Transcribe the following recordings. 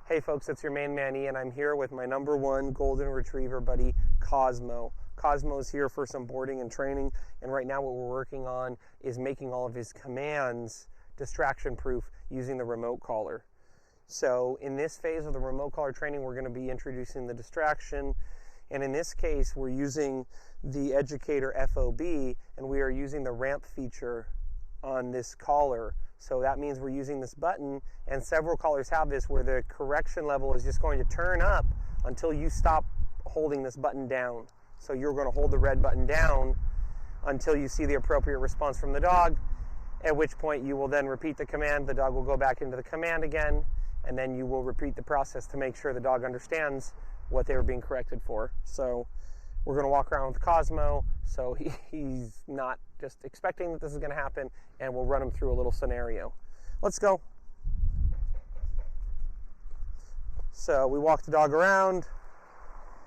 Hey folks, it's your main man E, and I'm here with my number one golden retriever buddy, Cosmo. Cosmo's here for some boarding and training, and right now what we're working on is making all of his commands distraction proof using the remote collar. So in this phase of the remote collar training, we're going to be introducing the distraction, and in this case we're using the EDUCATOR FOB, and we are using the ramp feature on this collar. So that means we're using this button, and several collars have this, where the correction level is just going to turn up until you stop holding this button down. So you're going to hold the red button down until you see the appropriate response from the dog, at which point you will then repeat the command. The dog will go back into the command again, and then you will repeat the process to make sure the dog understands what they were being corrected for. So we're going to walk around with Cosmo, so he's not just expecting that this is going to happen, and we'll run him through a little scenario. Let's go. So we walk the dog around.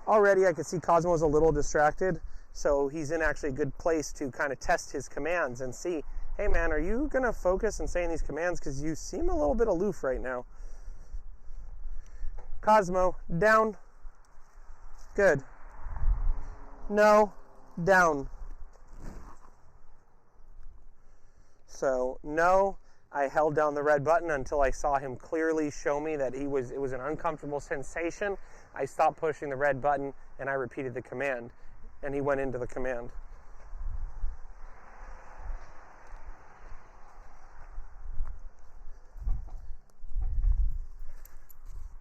Already I can see Cosmo's a little distracted, so he's in actually a good place to kind of test his commands and see, hey man, are you going to focus on saying these commands, because you seem a little bit aloof right now. Cosmo, down. Good. No, down. So no, I held down the red button until I saw him clearly show me that it was an uncomfortable sensation. I stopped pushing the red button and I repeated the command, and he went into the command.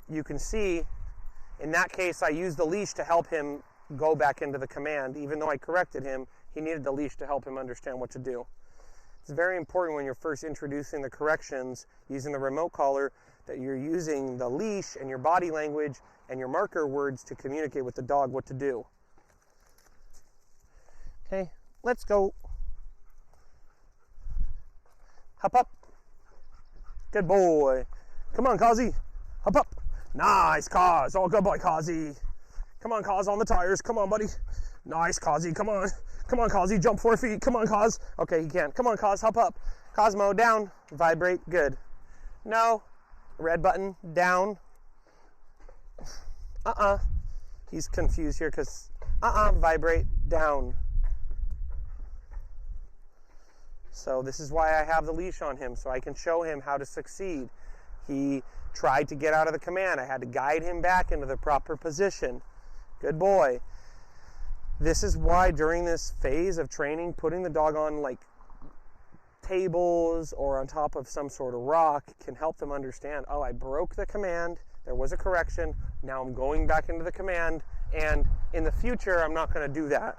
You can see in that case I used the leash to help him go back into the command. Even though I corrected him, he needed the leash to help him understand what to do. It's very important when you're first introducing the corrections using the remote collar that you're using the leash and your body language and your marker words to communicate with the dog what to do. Okay, let's go. Hop up. Good boy. Come on, Kazi. Hop up. Nice, Kaz. Oh, good boy, Kazi. Come on, Kaz, on the tires. Come on, buddy. Nice, Kazi. Come on. Come on, Kazi. Jump 4 feet. Come on, Kaz. Okay, he can't. Come on, Kaz. Hop up. Cosmo, down. Vibrate. Good. No. Red button. Down. He's confused here because vibrate. Down. So this is why I have the leash on him, so I can show him how to succeed. He tried to get out of the command. I had to guide him back into the proper position. Good boy. This is why during this phase of training, putting the dog on like tables or on top of some sort of rock can help them understand, oh, I broke the command, there was a correction, now I'm going back into the command, and in the future I'm not going to do that.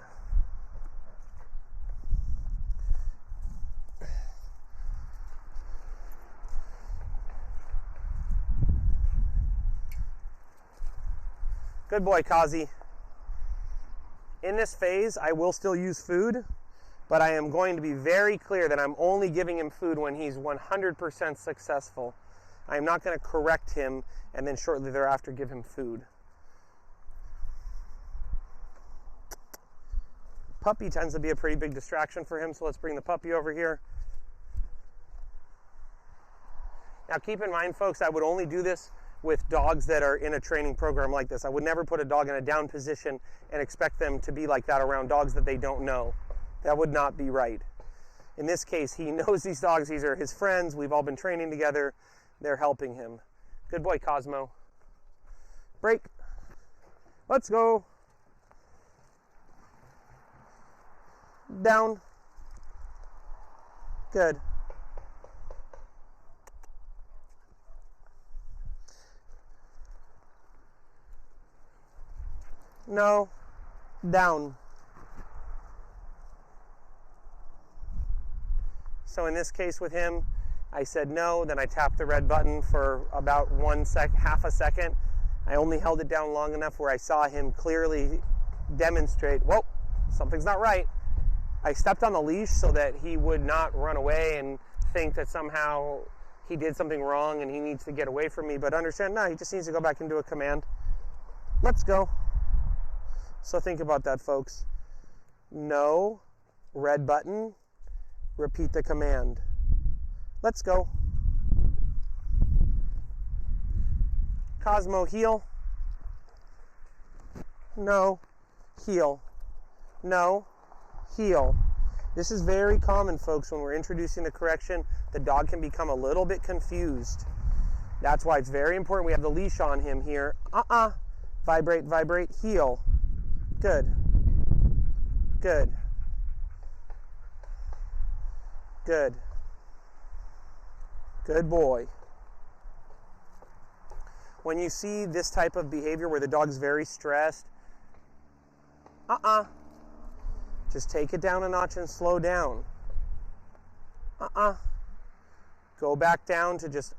Good boy, Kazi. In this phase, I will still use food, but I am going to be very clear that I'm only giving him food when he's 100% successful. I am not going to correct him and then shortly thereafter give him food. Puppy tends to be a pretty big distraction for him, so let's bring the puppy over here. Now keep in mind, folks, I would only do this with dogs that are in a training program like this. I would never put a dog in a down position and expect them to be like that around dogs that they don't know. That would not be right. In this case, he knows these dogs. These are his friends. We've all been training together. They're helping him. Good boy, Cosmo. Break. Let's go. Down. Good. No, down. So in this case with him, I said no, then I tapped the red button for about half a second. I only held it down long enough where I saw him clearly demonstrate, whoa, something's not right. I stepped on the leash so that he would not run away and think that somehow he did something wrong and he needs to get away from me, but understand, no, he just needs to go back into a command. Let's go. So think about that, folks. No, red button, repeat the command. Let's go. Cosmo, heel. No, heel. No, heel. This is very common, folks. When we're introducing the correction, the dog can become a little bit confused. That's why it's very important we have the leash on him here. Vibrate, vibrate, heel. Good. Good. Good. Good boy. When you see this type of behavior where the dog's very stressed, just take it down a notch and slow down. Go back down to just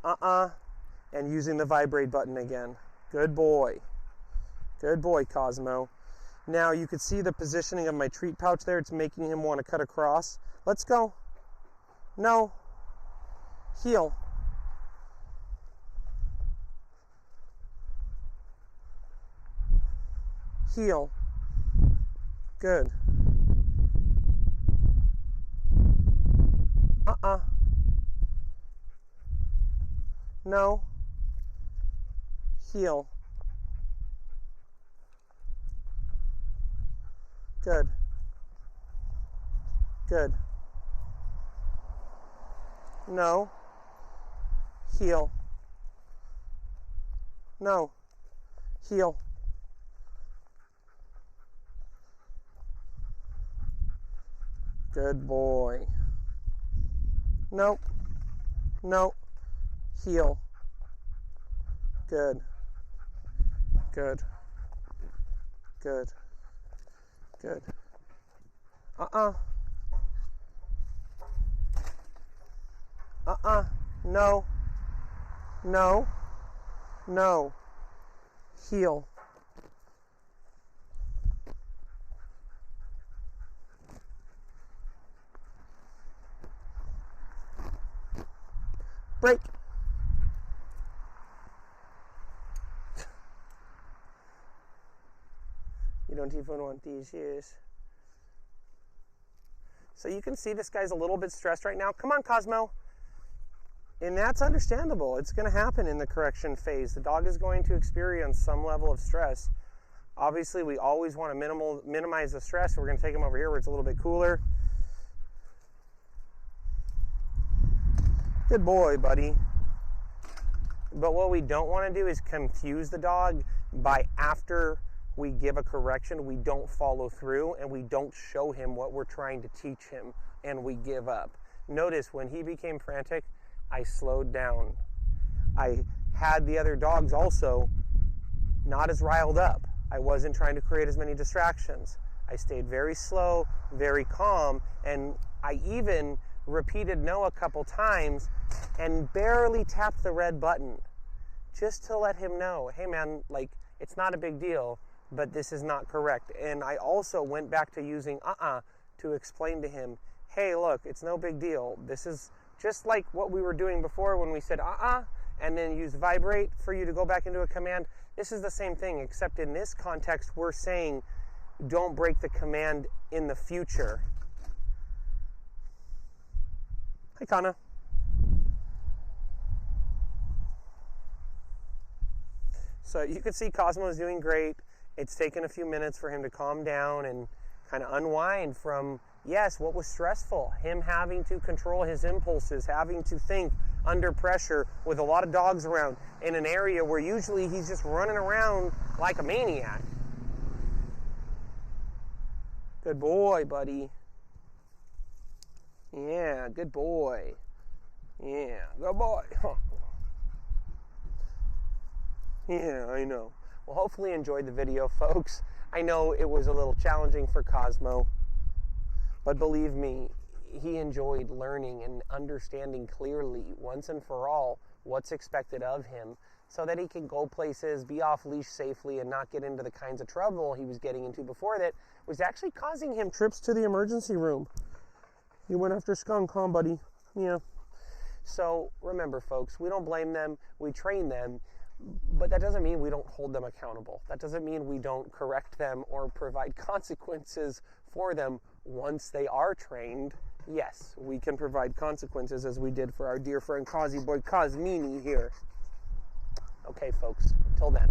and using the vibrate button again. Good boy. Good boy, Cosmo. Now you could see the positioning of my treat pouch there. It's making him want to cut across. Let's go. No. Heel. Heel. Good. No. Heel. Good. Good. No. Heel. No. Heel. Good boy. Nope. Nope. Heel. Good. Good. Good. Good. No. No. No. Heel. Break. You don't even want these shoes. So you can see this guy's a little bit stressed right now. Come on, Cosmo. And that's understandable. It's going to happen in the correction phase. The dog is going to experience some level of stress. Obviously, we always want to minimize the stress. So we're going to take him over here where it's a little bit cooler. Good boy, buddy. But what we don't want to do is confuse the dog by after we give a correction, we don't follow through and we don't show him what we're trying to teach him and we give up. Notice when he became frantic, I slowed down. I had the other dogs also not as riled up. I wasn't trying to create as many distractions. I stayed very slow, very calm, and I even repeated no a couple times and barely tapped the red button just to let him know, hey man, like, it's not a big deal, but this is not correct. And I also went back to using to explain to him, hey, look, it's no big deal. This is just like what we were doing before when we said and then use vibrate for you to go back into a command. This is the same thing, except in this context, we're saying don't break the command in the future. Hi, Kana. So you can see Cosmo is doing great. It's taken a few minutes for him to calm down and kind of unwind from, yes, what was stressful. Him having to control his impulses, having to think under pressure with a lot of dogs around in an area where usually he's just running around like a maniac. Good boy, buddy. Yeah, good boy. Yeah, good boy. Huh. Yeah, I know. Well, hopefully you enjoyed the video, folks. I know it was a little challenging for Cosmo, but believe me, he enjoyed learning and understanding clearly once and for all what's expected of him so that he can go places, be off leash safely, and not get into the kinds of trouble he was getting into before that was actually causing him trips to the emergency room. He went after skunk, huh, buddy? Yeah. So remember, folks, we don't blame them, we train them, but that doesn't mean we don't hold them accountable. That doesn't mean we don't correct them or provide consequences for them once they are trained. Yes, we can provide consequences as we did for our dear friend Cosy Boy Cosmini here. Okay, folks, till then.